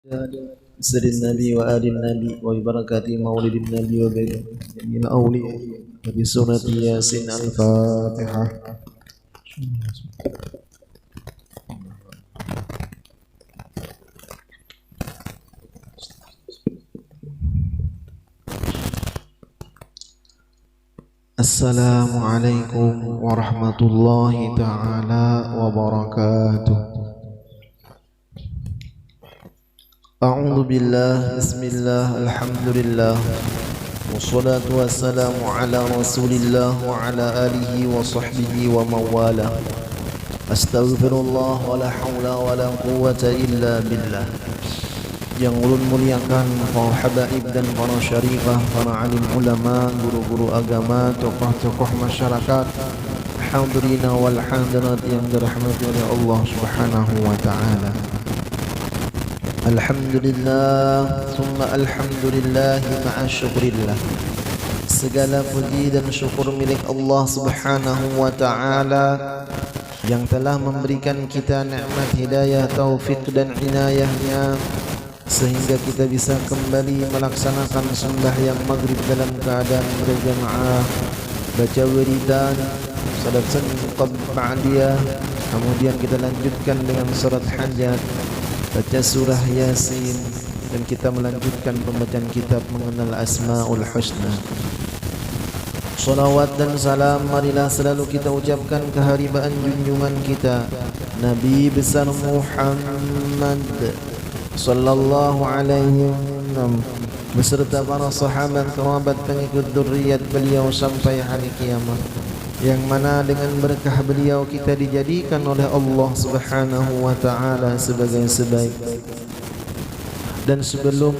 سر النبي وآل النبي وبركة مولد النبي وجميع الأولياء وبسنة ياسين الفاتحة. Assalamualaikum warahmatullahi ta'ala wabarakatuh. A'udzu billah, bismillah, alhamdulillah, wassalatu wassalamu ala rasulillah wa ala alihi wa sahbihi wa mawala. Astaghfirullah wa la hawla wa la quwwata illa billah. Yang ulun muliakan para habaib dan para syarifah, para alim ulama, guru-guru agama, tokoh-tokoh masyarakat, hadirina wal hadirat yang dirahmati oleh Allah Subhanahu wa taala. Alhamdulillah, summa alhamdulillah ma'a syukrillah. Segala puji dan syukur milik Allah Subhanahu wa taala yang telah memberikan kita nikmat hidayah, taufik dan inayahnya sehingga kita bisa kembali melaksanakan sembahyang maghrib dalam keadaan berjamaah, baca wiridan, salat sunnah ba'diyah, kemudian kita lanjutkan dengan salat hajat, baca surah Yasin, dan kita melanjutkan pembacaan kitab mengenal Asmaul Husna. Salawat dan salam marilah selalu kita ucapkan keharibaan junjungan kita Nabi besar Muhammad sallallahu alaihi wasallam beserta para sahabat, kerabat, pengikut dzurriyyat beliau sampai hari kiamat, yang mana dengan berkah beliau kita dijadikan oleh Allah Subhanahu wa taala sebagai sebaik. Dan sebelum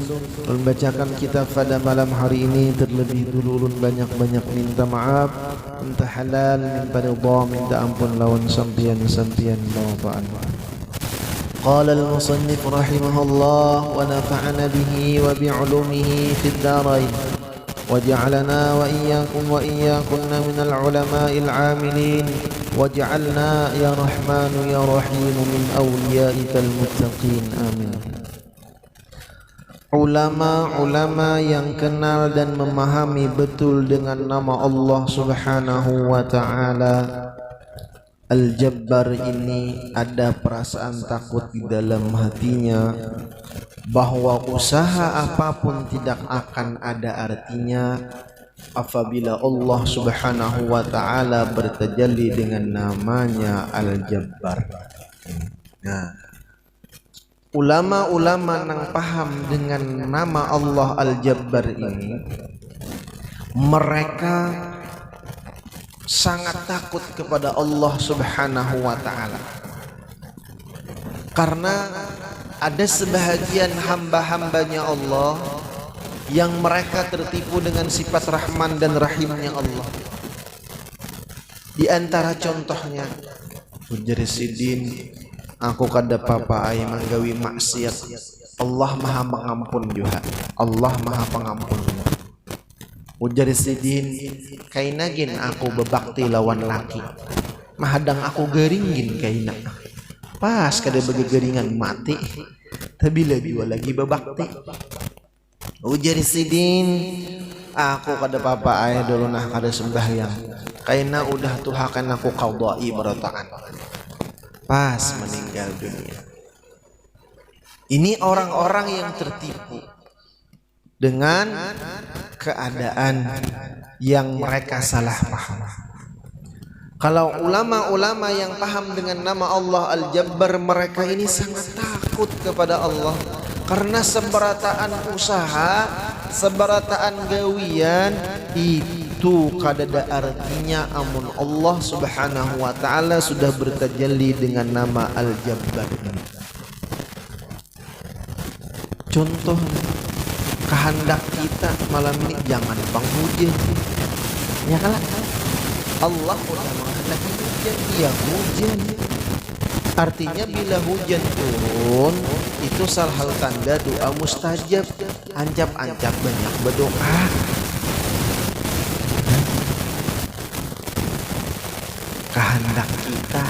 membacakan kitab pada malam hari ini, terlebih dulu ulun banyak-banyak minta maaf, minta halal, minta ridha, minta ampun lawan sampian-sampian bawaan. Qala al-musannif rahimahullah wa nafa'ana bihi wa bi'ulumihi fid darain waj'alna wa iyyakum wa iyyakunna minal ulama'il 'amilin waj'alna ya rahmanu ya rahim min awliya'ikal muttaqin amin. Ulama-ulama yang kenal dan memahami betul dengan nama Allah Subhanahu wa ta'ala Al-Jabbar ini ada perasaan takut di dalam hatinya bahwa usaha apapun tidak akan ada artinya apabila Allah Subhanahu wa ta'ala bertajalli dengan namanya Al-Jabbar. Nah, ulama-ulama yang paham dengan nama Allah Al-Jabbar ini, mereka sangat takut kepada Allah Subhanahu wa ta'ala, karena ada sebahagian hamba-hambanya Allah yang mereka tertipu dengan sifat Rahman dan Rahimnya Allah. Di antara contohnya, ujar Sidin, aku kada papa ai manggawi maksiat, Allah maha pengampun juga, Allah maha pengampun. Ujar Sidin, kainagin aku bebakti lawan laki, mahadang aku geringgin kaina, pas kada bagi geringan mati, tapi lagi bebakti. Ujar Sidin, aku kada papa ai dulu nah kada sembahyang, kaina udah tuhakan aku qadai berataan pas meninggal dunia. Ini orang-orang yang tertipu dengan keadaan yang mereka salah paham. Kalau ulama-ulama yang paham dengan nama Allah Al-Jabbar, mereka ini sangat takut kepada Allah, karena seberataan usaha, seberataan gawian itu kadada artinya amun Allah Subhanahu wa ta'ala sudah bertajalli dengan nama Al-Jabbar. Contoh kehendak kita malam ini jangan hujan, ya kan? Allah udah menghendaki hujan, ya hujan. Artinya bila hujan turun itu salah satu tanda doa mustajab. Ancap-ancap banyak berdoa. Kehendak kita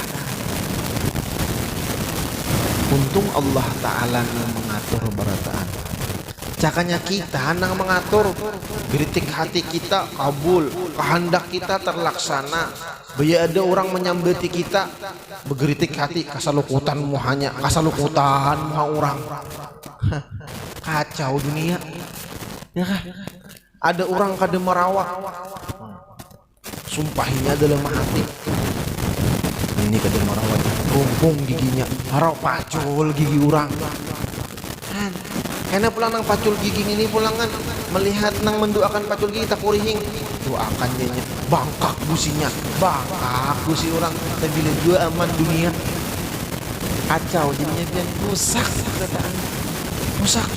untung Allah Ta'ala nang mengatur barataan. Cakanya kita nang mengatur, geritik hati kita kabul, kehendak kita terlaksana. Baya ada orang menyambeti kita, begeritik hati kasalukutan muhanya, kasalukutan muha orang. Kacau dunia. Ya kan? Ada orang kada merawat, sumpahinya dalam hati. Ini kada merawat, rumpung giginya, harap pacul gigi orang. Karena pulang nang pacul gigi ini pulangan melihat nang mendoakan pacul gigi tak kurihing doakan dia bangkak businya, bangkak busi orang. Tapi bila dua aman dunia kacau jadinya pian rusak keadaan, rusak.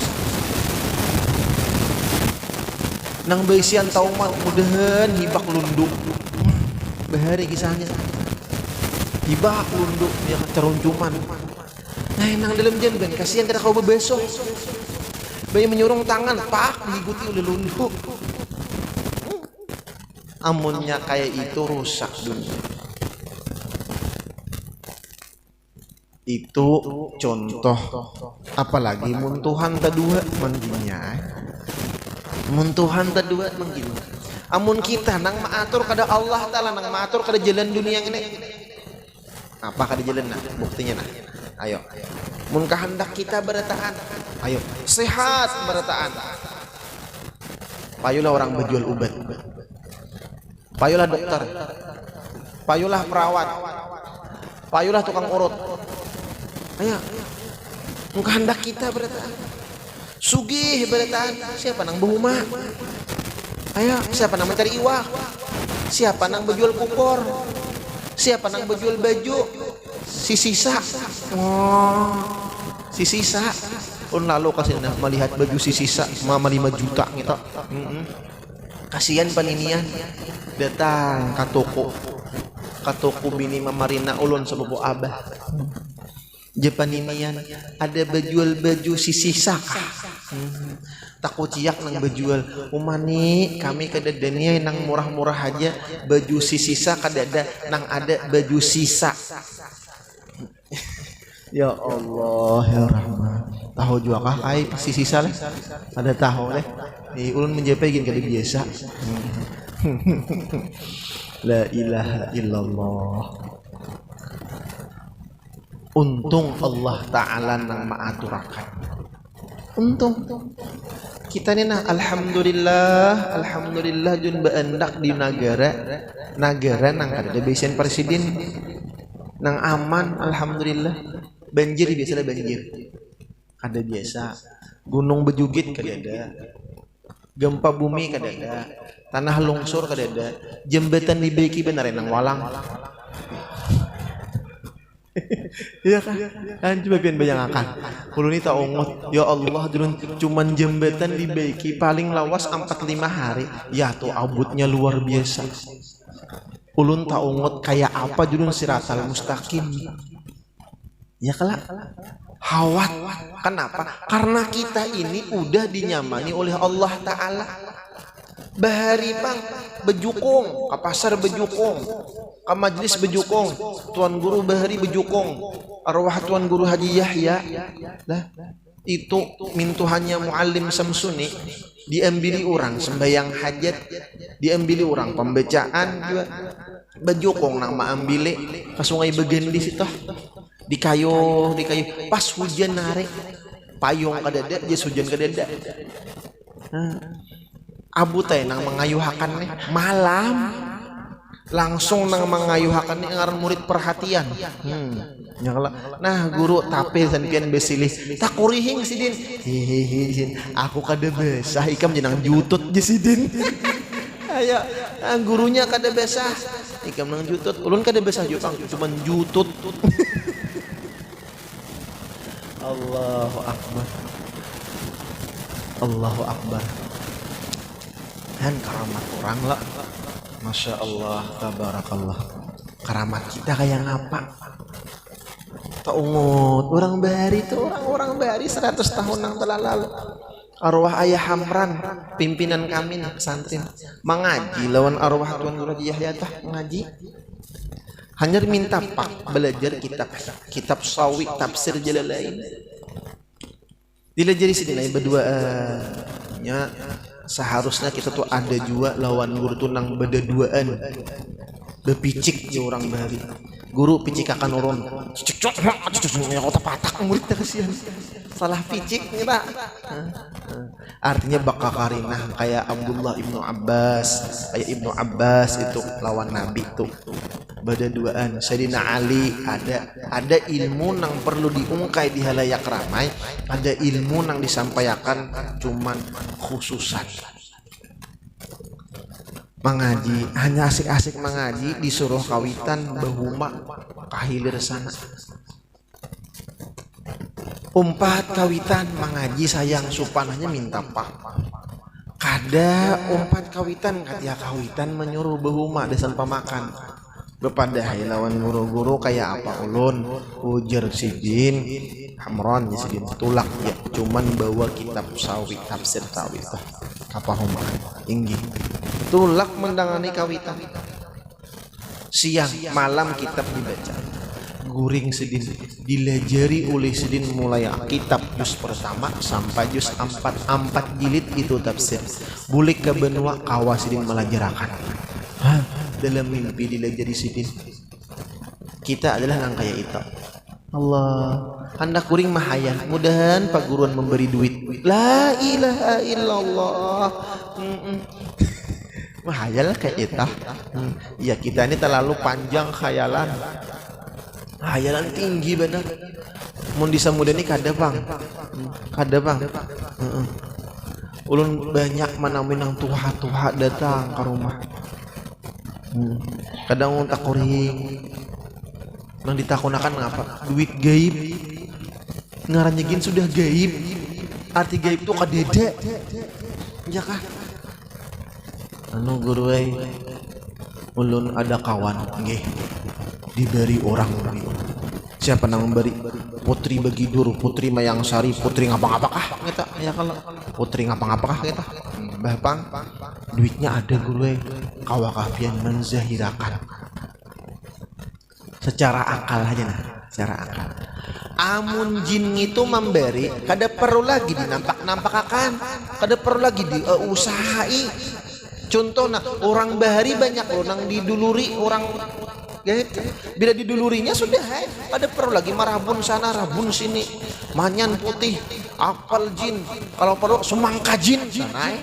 Nang beisian taumat mudahan hibak lunduk bahari kisahnya hibak lunduk dia ceruncuman. Nah nang dalam jamban kasihan kada kau bebesok bayi menyurung tangan pak diikuti oleh lunduk. Amunnya kayak itu rusak dunia. Itu contoh, apalagi muntuhan kedua mengginya, muntuhan kedua mengginya. Amun kita nang maatur kada Allah Ta'ala nang maatur kada jalan dunia ini. Apa kada jalan nah? Buktinya nah. Ayo. Mun kehendak kita berataan. Ayo, sehat berataan. Payulah orang berjual obat. Payulah dokter. Payulah perawat. Payulah tukang urut. Ayo. Mun kehendak kita berataan. Sugih berataan. Siapa nang berumah? Ayo, siapa nang mencari iwak? Siapa nang berjual kupor? Siapa nang berjual baju? Si sisa. Oh, si sisa. Un lalu kasih melihat baju si sisa mama 5 juta gitu. Kasihan paninian datang ke toko bini mamarina ulun sepupu abah. Jepaninian ada berjual baju si sisa. Takut ciak nang berjual umani kami kada dania nang murah-murah aja baju si sisa kada ada nang ada baju sisa. Ya Allah ya Rahman. Tahu juga kah ai si sisa leh? Ada tahu leh. Ni ulun menjepai gin kada biasa. La ilaha illallah. Untung Allah Ta'ala nang maaturakan. Untung kita ni nah alhamdulillah jun beendak di negara nang kada besen presiden nang aman alhamdulillah. Banjir biasa lah banjir. Kada biasa. Gunung bejugit kada ada. Gempa bumi kada ada. Tanah longsor kada ada. Jembatan dibaiki benar nang walang. Iya kan? Kan coba pian bayangkan. Kulo ni tak ongot. Ya Allah, cuman jembatan dibaiki paling lawas 4-5 hari. Ya tuh abutnya luar biasa. Ulun tak ongot kayak apa judul siratal mustaqim. Ya kelak hawat. Kenapa? Karena kita ini udah dinyamani oleh Allah Ta'ala. Bahari bang bejukung, ke pasar bejukung, ke majlis bejukung, Tuan Guru Bahari bejukung, arwah Tuan Guru Haji Yahya lah itu mintuhannya Muallim Samsuni diambili orang sembayang hajat, diambili orang pembacaan juga bejukung nang maambile ke sungai Begendi situ di kayu pas hujan narik payung kadada jas hujan kadada. Abu teh nang mengayuhakan nih malam langsung nang mengayuhakan nih ngaran murid perhatian. Nah guru tapi sanpian besilih tak kurihing sidin. Hihihi aku kada besah ikam jenang jutut je sidin. Ayo gurunya kada besah ikam nang jutut ulun kada besah juga cuman jutut. Allahu Akbar. Allahu Akbar. Dan karamat orang lah. Masya Allah, tabarakallah. Karamat kita kayak ngapa? Tak ungut. Orang Bahari itu orang Bahari 100 tahun yang telah lalu. Arwah Ayah Hamran, pimpinan kami nih pesantren, mengaji lawan arwah Tuan Guru Haji Yahya tah mengaji. Hanya minta pak belajar kitab sawi tafsir Jalalain. Dilajari sini berdua nya seharusnya kita tuh ada juga lawan guru tuh nang beda duaan bepicik ya orang bahari guru picik akan urun cicik ya kota patak murid kasihan salah picik kita artinya bakal karinah kayak Abdullah ibnu Abbas kayak Ibnu Abbas itu lawan Nabi tuh beda duaan. Sayyidina Ali ada ilmu nang perlu diungkai di halayak ramai, ada ilmu nang disampaikan cuman khususan. Mengaji hanya asik-asik mengaji disuruh kawitan bahuma kahilir sana. Umpat kawitan mengaji sayang supanahnya minta pak. Kada umpat kawitan katia kawitan menyuruh bahuma desan pamakan. Bepada lawan guru-guru kayak apa ulun ujar sidin hamron ya sidin tulak ya cuman bawa kitab sawi tafsir sawi kapahuma inggi tulak mendangani kawitan siang malam kitab dibaca guring sidin dilajari oleh sidin mulai kitab juz pertama sampai juz 4 jilid itu tafsir bulik ke benua kawas sidin melajarakan dalam mimpi dilajari sidin kita adalah nang kayak itu Allah hendak kuring mahayan mudahan pak guruan memberi duit la ilaha illallah mahayal kayak itu ya kita ini terlalu panjang khayalan tinggi benar mun disa muda ini kada bang ulun banyak manamin tuha datang ke rumah kadang tak kuring nang ditakunakan ngapa duit gaib ngaranyegin sudah gaib arti gaib itu kadede ya kah anu guru ulun ada kawan nggih diberi orang siapa nang memberi putri Bagidur putri Mayangsari putri ngapa-ngapakah kita ya kalau putri ngapa-ngapakah kita Bapang duitnya ada guru kawakafian menzahirakan secara akal aja secara akal amun jin itu memberi kada perlu lagi dinampak-nampakakan kada perlu lagi diusahai contohnya orang bahari banyak orang diduluri orang gitu. Bila didulurinya sudah pada perlu lagi marabun sana rabun sini manyan putih apal jin kalau perlu semangka jin sana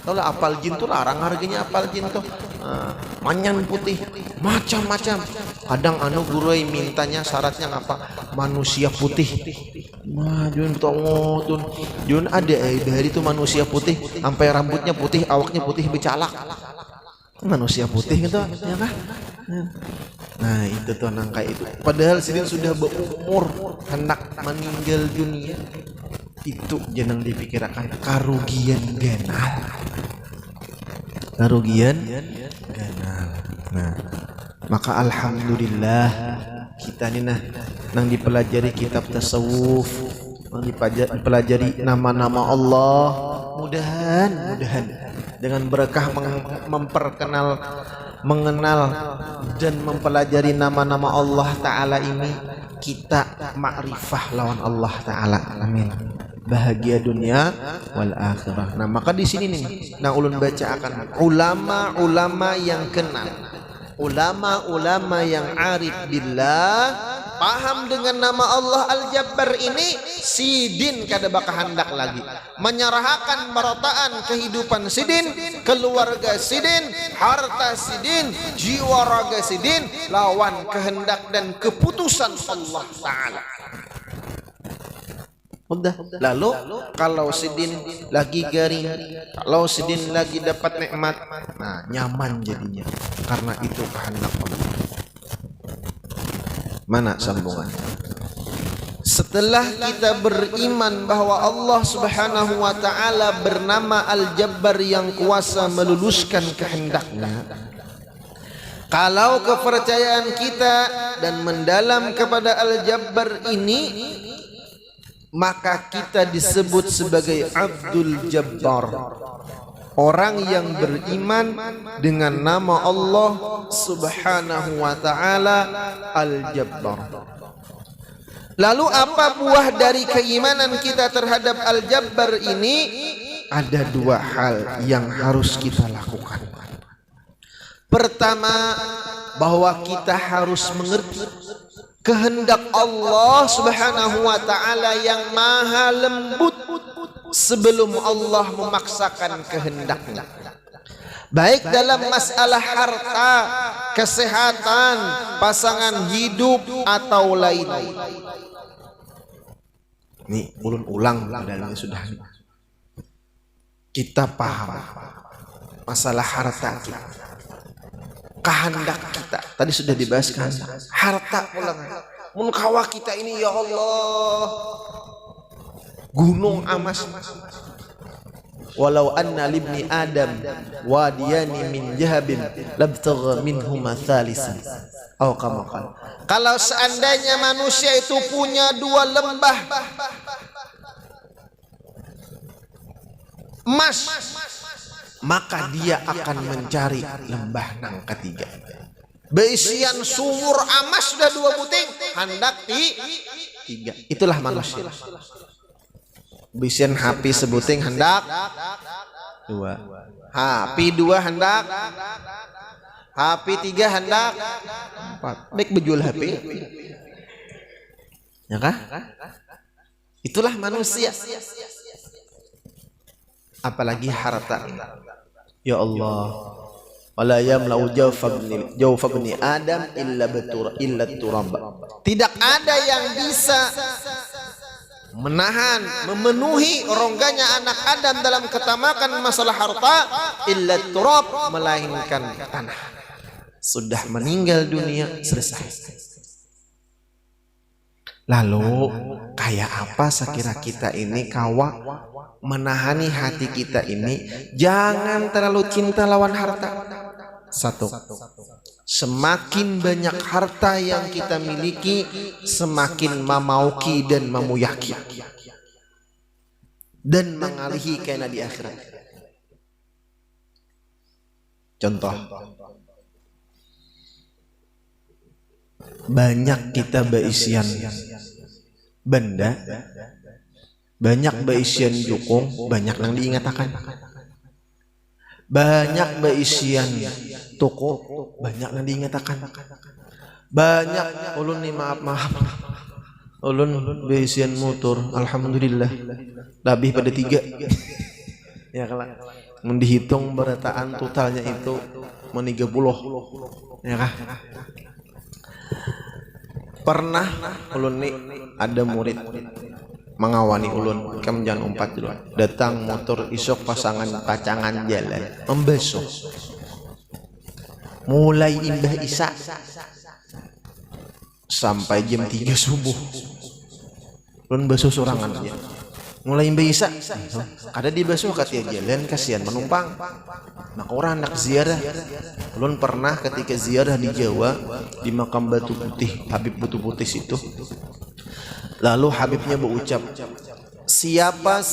kalau apal jin tuh larang harganya apal jin tuh manyan putih macam-macam kadang anu guru mintanya syaratnya apa manusia putih nah jun tongo tuh jun ada dari itu manusia putih sampai rambutnya putih awaknya putih becalak manusia putih gitu ya kah nah itu tuh nangka itu padahal sidin sudah berumur hendak meninggal dunia itu jangan dipikirkan karugian ganal nah maka alhamdulillah kita ini nang dipelajari kitab tasawuf nang dipelajari nama-nama Allah mudahan dengan berkah mengenal dan mempelajari nama-nama Allah Ta'ala ini kita ma'rifah lawan Allah Ta'ala amin bahagia dunia wal akhirah. Nah maka di sini nih nah ulun baca akan ulama-ulama yang kenal ulama-ulama yang arif billah paham dengan nama Allah Al-Jabbar ini sidin kada bakal hendak lagi menyerahkan merataan kehidupan sidin keluarga sidin harta sidin jiwa raga sidin lawan kehendak dan keputusan Allah Ta'ala. Udah. Lalu kalau sidin lagi garing, kalau sidin lagi dapat nikmat, nah nyaman jadinya karena itu kehendak Allah. Mana sambungan? Setelah kita beriman bahwa Allah Subhanahu wa taala bernama Al-Jabbar yang kuasa meluluskan kehendaknya, kalau kepercayaan kita dan mendalam kepada Al-Jabbar ini, maka kita disebut sebagai Abdul Jabbar. orang yang beriman dengan nama Allah Subhanahu wa taala Al-Jabbar. Lalu apa buah dari keimanan kita terhadap Al-Jabbar ini? Ada dua hal yang harus kita lakukan. Pertama, bahwa kita harus mengerti kehendak Allah Subhanahu wa taala yang maha lembut sebelum Allah memaksakan kehendaknya. Baik dalam masalah harta, kesehatan, pasangan hidup atau lain. Nih, ulun ulang padahal sudah. Kita paham masalah harta kita, kehendak kita. Tadi sudah dibahas kan? Harta pulang. Mun kawa kita ini ya Allah, gunung emas. Walau anna libni Adam wadiyani min jahabin labtagha minhuma thalisan. Oh, kalau seandainya manusia itu punya dua lembah emas, maka dia akan mencari lembah nang ketiga. Beisian sumur emas sudah dua buting, hendak tiga. Itulah manusia. Beisian HP sebuting hendak dua. HP dua hendak. HP tiga hendak empat. Baik berjual HP. Ya kah? Itulah manusia. Apalagi harta. Ya Allah, wala yamlau jawfa bani Adam illa turab. Tidak ada yang bisa menahan, memenuhi rongganya anak Adam dalam ketamakan masalah harta illa turab, melainkan tanah. Sudah meninggal dunia, selesai. Lalu kayak apa sekira kita ini kawa menahani hati kita ini jangan terlalu cinta lawan harta. Satu, semakin banyak harta yang kita miliki, semakin memauki dan memuyaki dan mengalihi kena di akhirat. Contoh, banyak kita beisian benda, banyak beisian jukung, banyak yang diingatakan. Banyak beisian toko, banyak yang diingatakan. Banyak ulun nih maaf ulun beisian motor, alhamdulillah lebih pada 3. Ya kalau dihitung berataan totalnya itu 30. Ya kah? Pernah ulun nih ada murid mengawani ulun kam jan 4 dulu. Datang motor isok pasangan pacangan jalan membasuh. Mulai imbah isya sampai jam 3 subuh. Ulun basuh sorangan aja. Mulai imbah isya ada di basuh katanya jalan kasihan menumpang. Maka orang nak ziarah. Ulun pernah ketika ziarah di Jawa di makam Batu Putih, Habib Batu Putih itu. Lalu Habibnya berucap, siapa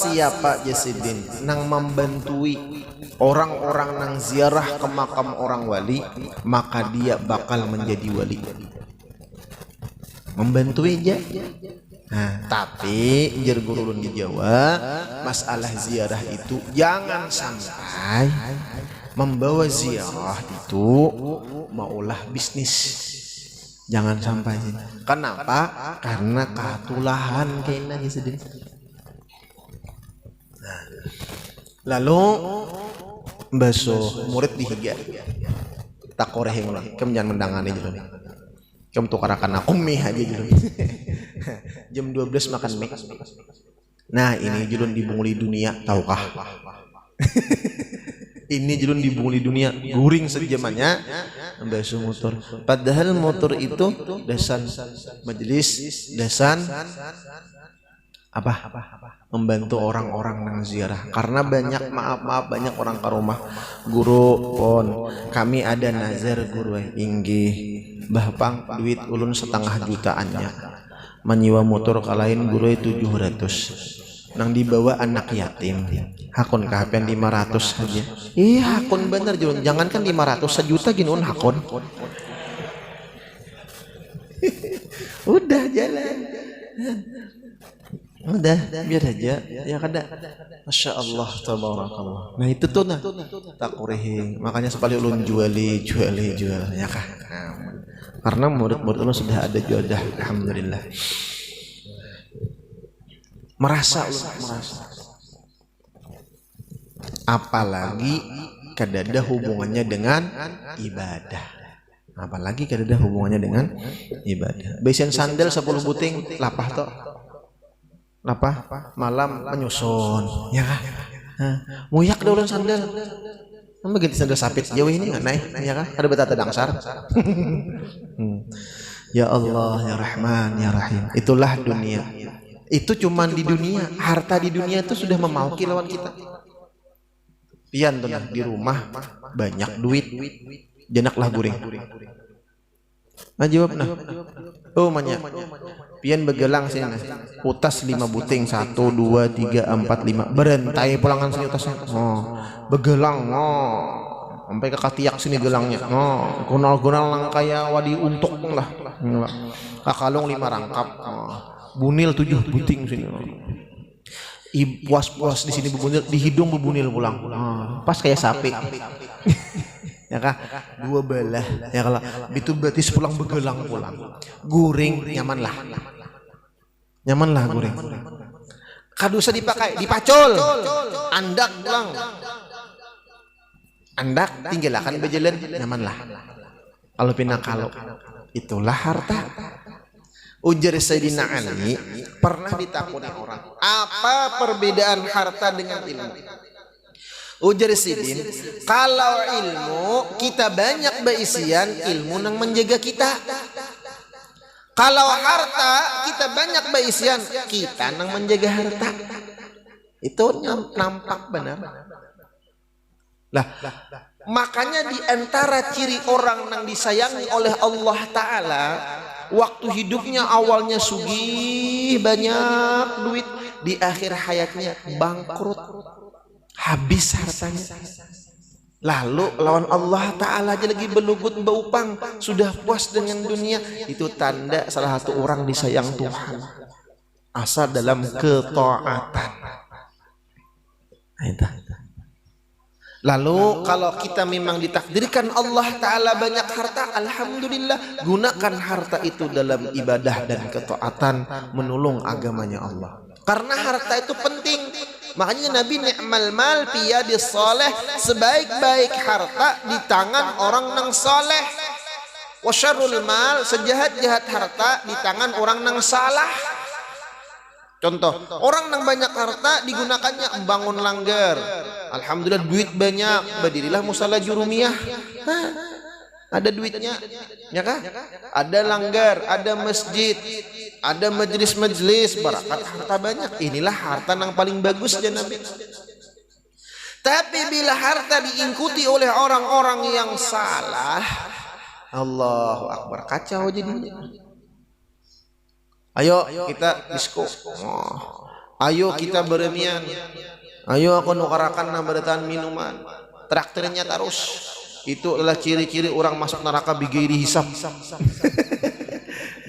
Jasidin nang membantui orang-orang nang ziarah ke makam orang wali, maka dia bakal menjadi wali. Membantui aja. Nah, tapi jar guru di Jawa, masalah ziarah itu jangan sampai membawa ziarah itu maulah bisnis. Jangan sampai. Kenapa? Karena katulahan kena sedih. Nah, lalu basuh murid dihiga. Tak koreheng lah. Kem jangan mendangani dulu. Kem tukarakan aku mie aja dulu. Jam 12 makan mie. Nah, ini julun dibunguli dunia, tahukah? Ini julun dibunguli dunia, guring sejamannya membasuh motor. Padahal motor itu dasan majelis, dasan apa? Membantu orang-orang nang ziarah. Karena banyak maaf banyak orang ke rumah. Guru pon, kami ada nazar guru inggih. Bahpang duit ulun 1,5 jutaannya. Menyewa motor kalahin guru 700. nang dibawa anak yatim hakun kahapian 500 saja. Iya hakun bener Jun, jangankan 500 sejuta gini hakun. Udah jalan, udah biar aja ya kada. Masya Allah tabarakallah. Nah itu tuh nah tak kurih, makanya sekali ulun jual ya kah. Karena murid-murid ulun sudah ada jodoh, alhamdulillah. Merasa. Apalagi kadada hubungannya dengan ibadah. Apalagi kadada hubungannya dengan ibadah. Besen sandal 10 buting lapah toh. Lapah malam menyusun, ya kah? Muyak dah ulun sandal. Nama ganti sandal sapit jauh ini nggak naik, ya kah? Ada betata dangsar. Ya Allah, ya Rahman, ya Rahim. Itulah dunia. Itu cuman di dunia. Harta di dunia itu sudah memauki lawan kita. Pian tuh nah, di rumah banyak duit, jenaklah guring. Nah jawab nah. Oh banyak. Pian begelang sini nah. Utas 5 buting 1, 2, 3, 4, 5. Berentai pulangan sini utasnya. Oh, begelang. Oh, sampai ke katiak sini gelangnya. Oh, gunal-gunal lang kayak wadi untuk lah. Kakalung 5 rangkap. Oh, bunil 7 buting sini. Puas-puas di sini bebunil, di hidung bebunil pulang. Oh, pas kayak sapi. Ya kah? 2 belah. Ya kalau itu berarti pulang begelang pulang. Guring nyaman lah guring. Kadusa dipakai, dipacol. Andak pulang. Andak tinggalkan berjalan nyaman lah. Kalau pinakalo itulah harta. Ujar Sayyidina Ali, pernah ditakuni orang, apa perbedaan harta dengan ilmu? Ujar Sidin, kalau ilmu kita banyak beisian, ilmu nang menjaga kita. Kalau harta kita banyak beisian, kita nang menjaga harta. Itu nampak benar. Lah, makanya di antara ciri orang yang disayangi oleh Allah Ta'ala, waktu hidupnya awalnya sugih, banyak duit, di akhir hayatnya bangkrut, habis hartanya. Lalu lawan Allah Ta'ala aja lagi belugut beupang, sudah puas dengan dunia. Itu tanda salah satu orang disayang Tuhan, asal dalam ketaatan. Lalu kalau kita memang ditakdirkan Allah Ta'ala banyak harta, alhamdulillah, gunakan harta itu dalam ibadah dan ketaatan, menolong agamanya Allah. Karena harta itu penting. Makanya Nabi ni'mal mal piyadis soleh, sebaik-baik harta di tangan orang nang soleh. Wa syarrul mal, sejahat-jahat harta di tangan orang nang salah. Contoh, orang yang banyak harta digunakannya membangun langgar. Alhamdulillah duit banyak, berdirilah musala jurumiyah. Ada duitnya, ya kah? Ada langgar, ada masjid, ada majelis-majelis, barakat harta banyak. Inilah harta yang paling bagus ya Nabi. Tapi bila harta diikuti oleh orang-orang yang salah, Allahu Akbar, kacau jadinya. Ayo kita disko. Ayo kita beremian. Ayo aku nukarakan nambatan minuman. Traktirnya terus. Itu adalah ciri-ciri orang masuk neraka bigiri hisap.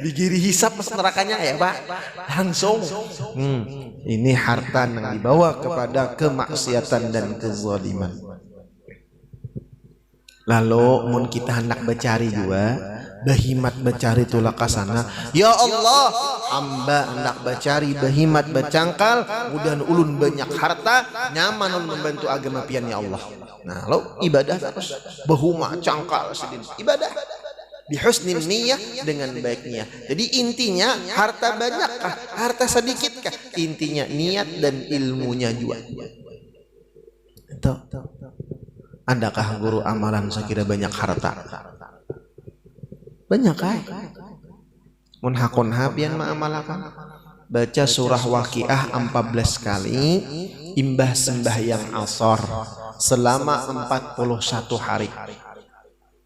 Bigiri hisap masuk nerakanya ya Pak. Langsung. Ini harta yang dibawa kepada kemaksiatan dan kezaliman. Lalu mun kita hendak bercari juga, bahimat bercari tulah kasana. Ya Allah, hamba hendak bercari bahimat bercangkal, mudah ulun banyak harta, nyaman ulun membantu agama pian ya Allah. Nah, lalu ibadah terus bahuma cangkal sedin ibadah bihusnin niyyah, dengan baik niat. Jadi intinya harta banyakkah, harta sedikitkah? Intinya niat dan ilmunya juga. Itu. Adakah guru amalan sekira banyak harta? Banyak kan? Mun hakun habian ma amalakan. Baca surah Waqiah 14 kali, imbah sembahyang asar selama 41 hari.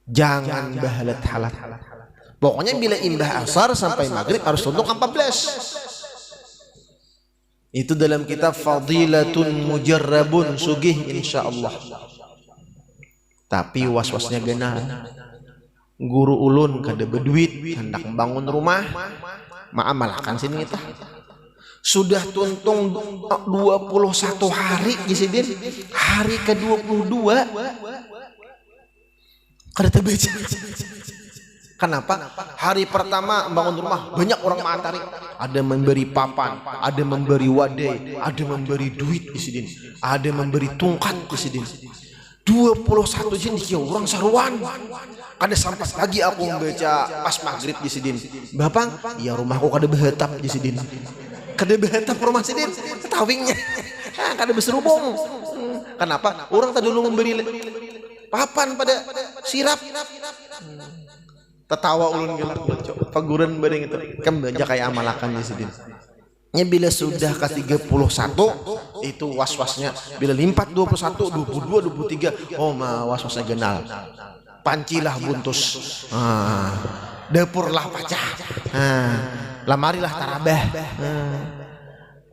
Jangan bahalat halat. Pokoknya bila imbah asar sampai maghrib harus tunduk 14. Itu dalam kitab Fadilatun Mujarrabun sugih insyaallah. Tapi was-wasnya genah. Guru ulun kada berduit hendak membangun rumah, maamalkan sini kita. Sudah tuntung 21 hari Jisidin, hari ke-22 kada terbaca. Kenapa? Hari pertama membangun rumah banyak orang mengantari, ada memberi papan, ada memberi wadai, ada memberi duit Jisidin, ada memberi tungkat Jisidin. 21 jin dia orang saruan. Kada sampai lagi aku membaca pas maghrib Jisidin. Bapang, ya rumahku kada behetap Jisidin. Kada behetap rumah Sidin, tawingnya. Kada berserubung. Kenapa? Orang tadi dulu memberi papan pada sirap. Tertawa ulun gelap paguran bareng itu. Kan baca kayak amalakan Jisidin. Nya bila sudah ke 31 itu was-wasnya, bila limpat 21, 22, 23, oh was-wasnya genal. Pancilah buntus, dapurlah pacah, lamarilah tarabah,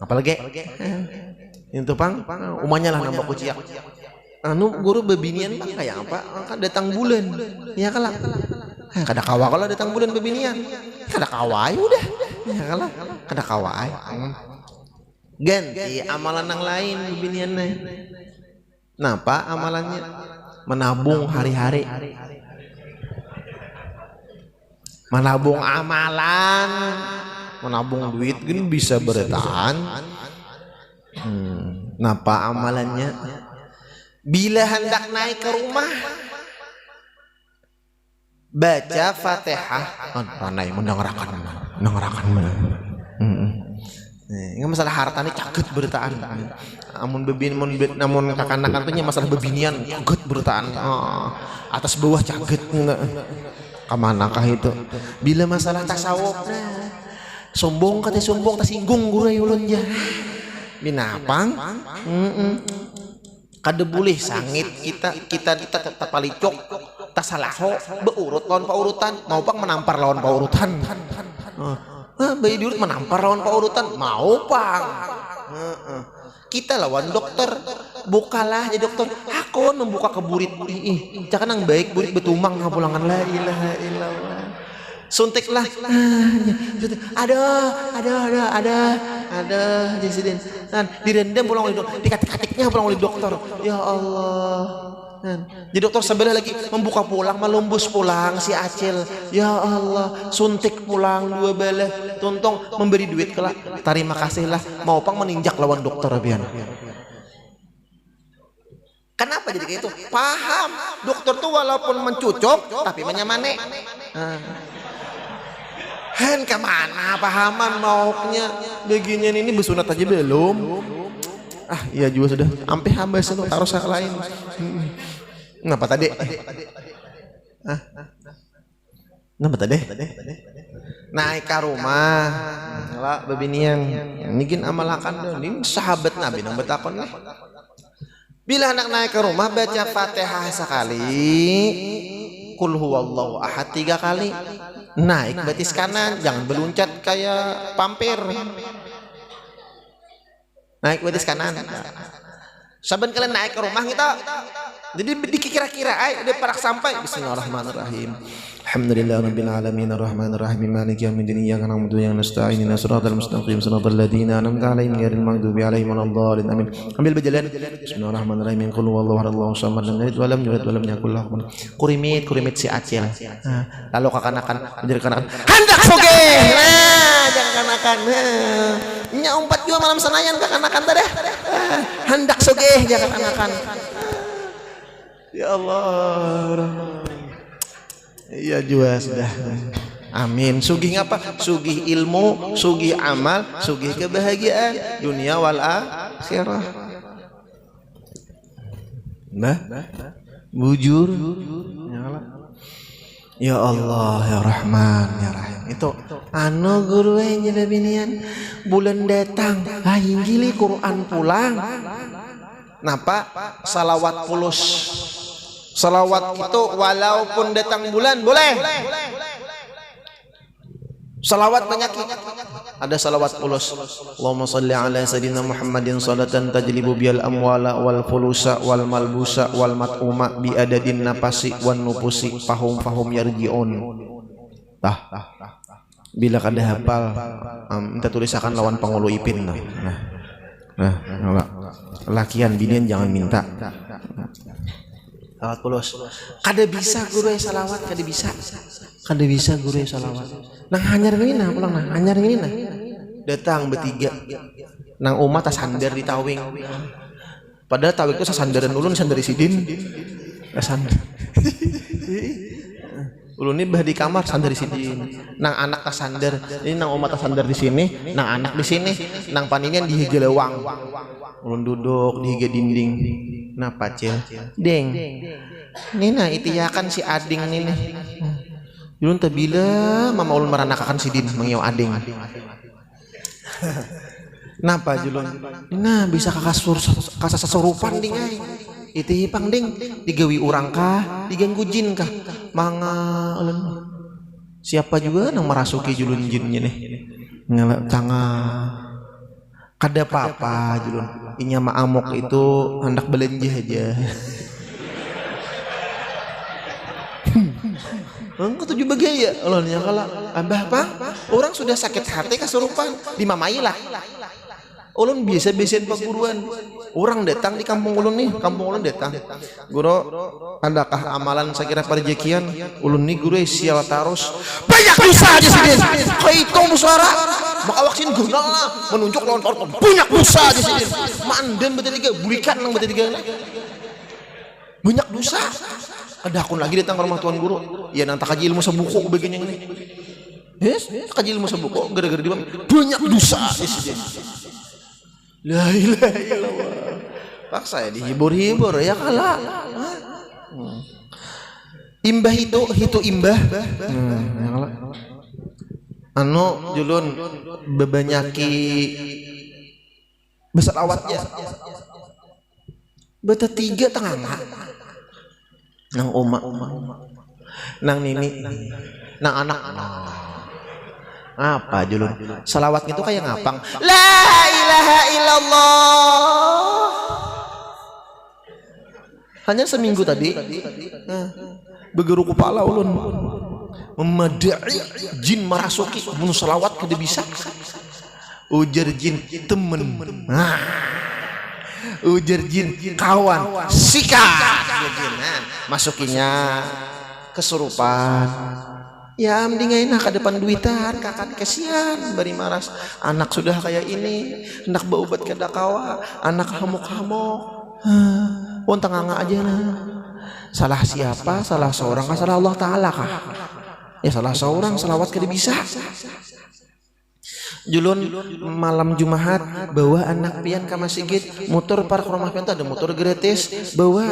apalagi itu pang umanya lah nambah kuciak. Anu guru bebinian pang kayak apa? Kan datang bulan, ya kalah. Kada kawa kalau datang bulan bebinian, kada kawa udah, ya kalah. Kada kawa. Ganti amalan yang lain bebinian nih. Napa amalannya? Menabung hari-hari. Menabung amalan, menabung duit gini bisa bertahan. Napa amalannya? Bila hendak naik ke rumah, baca Fatihah. Ranai mendengarkan mana? Nggak masalah harta ini caget bertaan. Amun bebin, namun kakanakan tuh masalah bebinian caget bertaan. Atas bawah caget nggak. Kamanakah itu? Bila masalah tasawuf, sombong kata sombong, tersinggung gurai ulunnya. Binapang, kada boleh sangit kita tetap palicok, tasalaho, beurut lawan paurutan, mau pang menampar lawan paurutan. Bayi diurut menampar lawan paurutan, mau pang. Kita lawan dokter, bukalah ya dokter. Aku membuka ke burit, jangan yang baik burit betumang ngapulangan la ilaha illallah. Suntiklah, ada Jisidin. Dan direndam pulang oleh dokter, dikatik-katiknya pulang oleh dokter. Ya Allah. Jadi dokter sebelah lagi membuka pulang, melumbus pulang si Acil. Ya Allah, suntik pulang 2 belah, tuntung memberi duit kelak. Terima kasihlah, mau pang meninjak lawan dokter abian. Kenapa jadi kayak itu? Paham, dokter tuh walaupun mencucuk tapi menyamane. Hen kemana pahaman maunya beginian ini besunat aja belum. Iya juga sudah. Ampe hamba sentuh taruh saya lain. Kenapa tadi? Kenapa tadi? Naik ke rumah, lah bebinian. Mungkin amalakan ini sahabat Nabi nang betakon nih. Bila anak naik ke rumah baca Fatihah sekali, Qul huwallahu ahad 3 kali. Naik betis kanan, jangan beluncat kayak pampir. Naik betis kanan. Saban kalian naik ke rumah kita, jadi dikira-kira ada parak sampai. Bismillahirrahmanirrahim. Alhamdulillahirabbil alamin arrahmanir rahim maliki yaumiddin iyyaka na'budu wa iyyaka nasta'in ihdinas siratal mustaqim siratal ladzina an'amta 'alaihim ghairil maghdubi 'alaihim waladdallin amin. Ambil berjalan. Bismillahirrahmanirrahim. Qul huwallahu ahad Allahu samad lam yalid wa lam yulad wa lam yakul lahu kufuwan ahad. Kurimit si Acil. Lalu kakanakan menjadi kanakan. Hendak sugih. Nah, jangan kanakan. Nya umpat juga malam senayan kakanakan tadi. Hendak sugih jangan kanakan. Ya Allah. Iya juga sudah. Amin. Sugih ngapa? Sugih ilmu, sugih amal, sugih kebahagiaan dunia wal akhirah. Nah, bujur. Ya Allah, ya Rahman, ya Rahim. Itu anu guru aja binian. Bulan datang, gili Quran pulang. Napa? Salawat pulus. Salawat itu walaupun datang bulan boleh. Salawat banyak. Ada salawat ulos. Allahumma salli ala sayyidina Muhammadin salatan tajlibu biyal amwala wal fulusa wal malbusa wal mat'uma bi adadin nafasi wan nufusi fahum yarji'un. Bila kada hafal minta tulisakan lawan pangulu ipin. Nah, lakian binian jangan minta. Salawat ulos. Kada bisa guru salawat, kada bisa guru salawat. Nang hanyar ini nah pulang nah hanyar ini nah datang bertiga nang umat sandar di tawing padahal tawing itu sasandaran ulun sandari sidin sandar ulun ini bah di kamar sandari sidin nang anak sandar ini nang umat sandar di sini nang anak di sini nang paninian di higa lewang ulun duduk di higa dinding nah pacil deng ini nah itiyakan si ading ini nih Julun tabila mama ulun meranakakan sidin mengiau ading. Napa julun? Nah bisa kasasurupan ding ay. Iti pang ding digawi urang kah, diganggu jin kah? Manga ulun. Siapa juga nang merasuki julun jinnya nih. Ngelak tanga. Kada apa-apa julun. Inya ma amok itu hendak belanja aja. Engkau tujuh bagaya Allah nyakala abah bang orang sudah sakit hati kasurupan dimamai lah ulun biasa-biasain perguruan orang datang di kampung ulun nih kampung ulun datang guru adakah amalan saya kira perjekian ulun nih guru sial tarus banyak dosa aja sini kaitong suara maka waksin guna menunjuk lawan korban banyak dosa aja sini mandan bertiga burikan nang bertiga banyak dosa. Ada akun lagi datang ke rumah tuan guru. Ya nanti kaji ilmu sebuku begini ini. Yes, kaji ilmu sebuku gara-gara dia banyak dosa. La ilaha illallah. Paksa ya dihibur-hibur ya kalah. Imbah itu imbah. Ya kalah. Anu julun bebanyaki besar awatnya. Beta tiga tengah nang oma nang nini nang anak apa julun salawat itu kayak ngapang la ilaha illallah hanya seminggu tadi begeru kepala ulun memadai jin marasuki bunuh salawat kada bisa ujar jin temen ujar jin kawan sikat masukinya kesurupan ya mending enak ke depan duitan kakak kesian bari maras anak sudah kayak ini hendak berobat ke dakawa anak hamuk-hamuk untang aja nah salah siapa salah seorang kah salah Allah Ta'ala kah ya salah seorang salawat kada bisa julun malam Jumat bawa anak pian ke masjid motor park rumah pian ada motor gratis bawa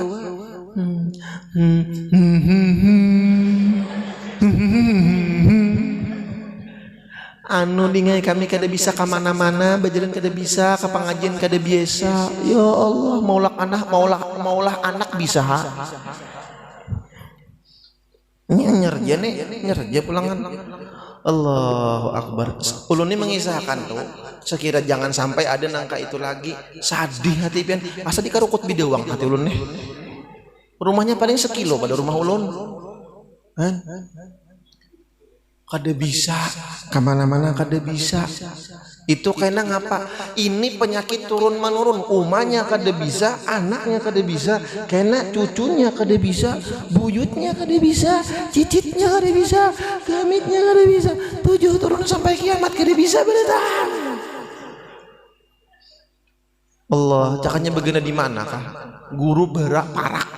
anu dingai kami kada bisa ke mana-mana bajalan kada bisa ke pengajian kada biasa ya Allah maulah anak bisa ha nyerja pulangan Allahu Akbar. Ulun ini mengisahkan tuh sekira jangan sampai ada nangka itu lagi sadih hati pian asa dikarukut bidawang hati ulun nih rumahnya paling sekilo pada rumah ulun kada bisa kemana-mana kada bisa itu kena ngapa ini penyakit turun menurun umahnya kada bisa anaknya kada bisa kena cucunya kada bisa buyutnya kada bisa cicitnya kada bisa gamitnya kada bisa 7 turun sampai kiamat kada bisa bertahan Allah cakanya begena di mana kah guru berak parak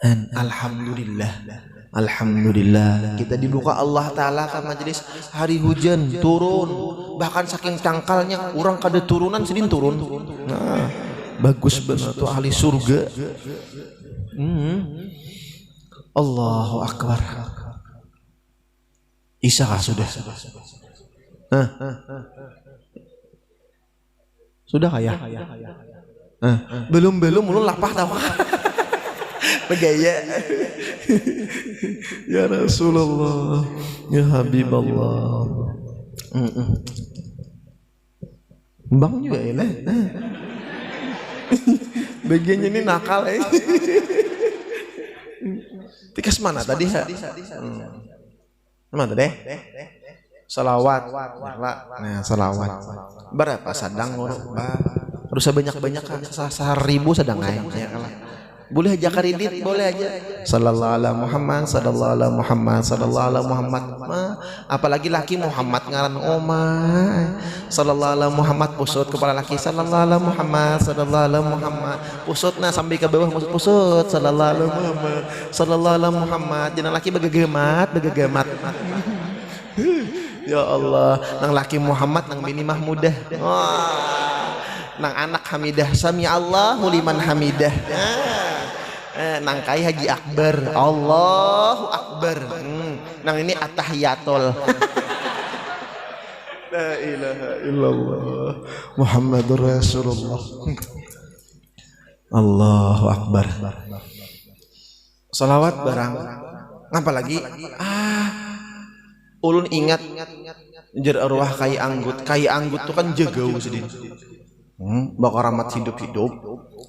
dan Alhamdulillah kita dibuka Allah Ta'ala ke majelis hari hujan turun bahkan saking tangkalnya orang kada turunan sedin turun nah bagus banget tuh ahli surga Allahu Akbar Isa kah sudah sudah kaya belum ulun lapah tahu begaya ya Rasulullah ya Habiballah Bang juga ya lah. Bagiannya ini nakal ya. Tikas mana tadi? Mana tadi? Salawat. Nah, salawat. Berapa sadang nguruk? Harus banyak-banyak kan? 1000 sadang aja ya kalah. Boleh aja karidit, boleh aja. Sallallahu alaihi Muhammad, sallallahu alaihi Muhammad, sallallahu alaihi Muhammad. Apalagi laki Muhammad ngaran omah. Sallallahu alaihi Muhammad pusut kepala laki, sallallahu alaihi Muhammad, sallallahu alaihi Muhammad. Pusutna sampai ke bawah pusut, sallallahu alaihi Muhammad, sallallahu alaihi Muhammad. Jangan laki begegemat. Ya Allah, nang laki Muhammad nang bini Mahmudah. Nang anak Hamidah, sami Allahu liman hamidah. Nang kai Haji Akbar, Allahu Akbar. Nang ini at-tahiyatul. La ilaha illallah Muhammadur Rasulullah. Allahu Akbar. Salawat barang. Apalagi ulun ingat jer arwah Kai Anggut. Kai Anggut tuh kan jagau sedih. Bakal ramat hidup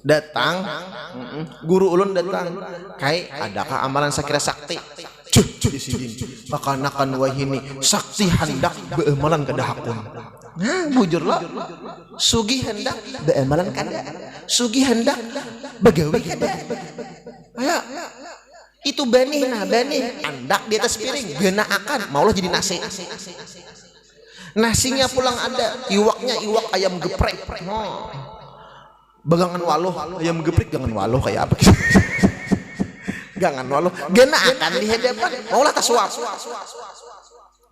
datang, guru ulun datang, Kai adakah amalan sakira sakti? Di sini makanakan wahini sakti hendak beamalan kada hakun. Nah bujur lo, sugi hendak beamalan kada, sugi hendak begawi kada. Ayo, itu benih andak di atas piring, gena akan maulah jadi nasi. Nasinya pulang ada, iwaknya iwak ayam geprek. Bagangan waluh, ayam geprek gangan waluh kayak apa? Gangan waluh, gena akan di hadapan. Maulah taswab.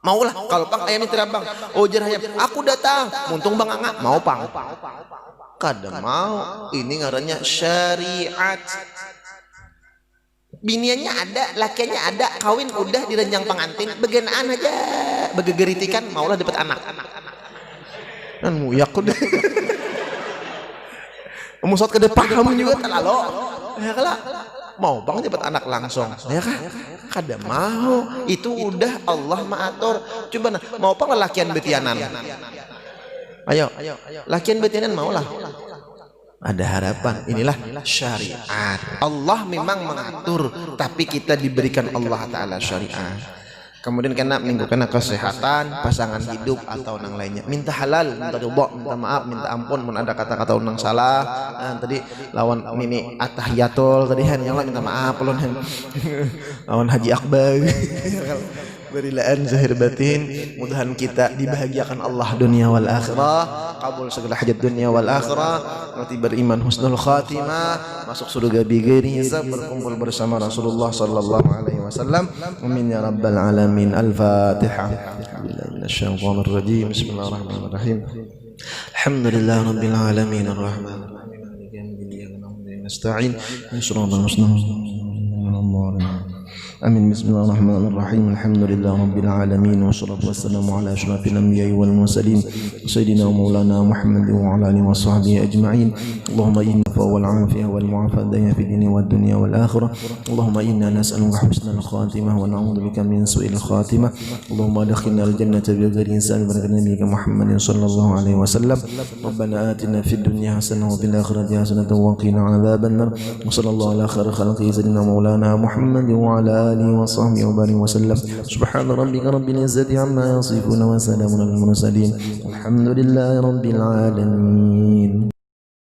Maulah kalau pang ayam itu bang. Oh jer ayam, aku datang. Muntung bang angga, mau pang. Kada mau. Ini ngarannya syariat. Biniannya ada, lakiannya ada, kawin udah direnjang pengantin, begenaan aja, begegeritikan, maulah dapat anak. Dan muyak udah. Musot ke depan kamu juga terlalu. Ya kalah, mau bang dapat anak langsung. Ya kan? Kada mau. Itu udah Allah maatur. Coba nah, mau pang lakian betianan. Ayo, lakian betianan maulah. Ada harapan, inilah syariat. Allah memang mengatur, tapi kita diberikan Allah Ta'ala syariat. Kemudian kena minggu kena kesehatan, pasangan hidup atau nang lainnya. Minta halal, minta ridha, minta maaf, minta ampun, mun ada kata-kata nang salah. Tadi lawan ini at-tahiyatul tadi han yang minta maaf ulun han. Lawan Haji Akbar. Berilaan zahir batin, mudahan kita dibahagiakan Allah dunia wal akhirah, kabul segala hajat dunia wal akhirah, mati beriman husnul khatimah, masuk surga bighairi hisab, berkumpul bersama Rasulullah sallallahu alaihi wasallam. Amin ya rabbal alamin. Al-Fatihah. Minasyaitonir rajim. Bismillahirrahmanirrahim. Alhamdulillah rabbil alamin arrahmanir rahim maliki yaumiddin iyyaka na'budu wa nasta'in ihdinas mustaqim. Amin. Bismillahirrahmanirrahim. Alhamdulillah rabbil alamin wassalatu wassalamu ala asyrafil anbiya'i wal mursalin sayyidina maulana Muhammad wa ala alihi washabbihi ajma'in. Allahumma inna wal 'afiyah wal mu'afadah fi dini wad dunya wal akhirah. Allahumma inna nas'aluka husnal khatimah wa na'udzubika min su'il khatimah. Allahumma adkhilna al jannata bi ghairi hisab barakati nabiyyika Muhammadin sallallahu alaihi wasallam. Rabbana atina fid dunya hasanah wa fil akhirati hasanah wa qina 'adzaban nar. Wa sallallahu ala khairi khalqi sayyidina maulana Muhammad wa ala آله وصحبه وبارك وسلم. سبحان ربك رب العزة عما يصفون وسلام على المرسلين والحمد لله رب العالمين.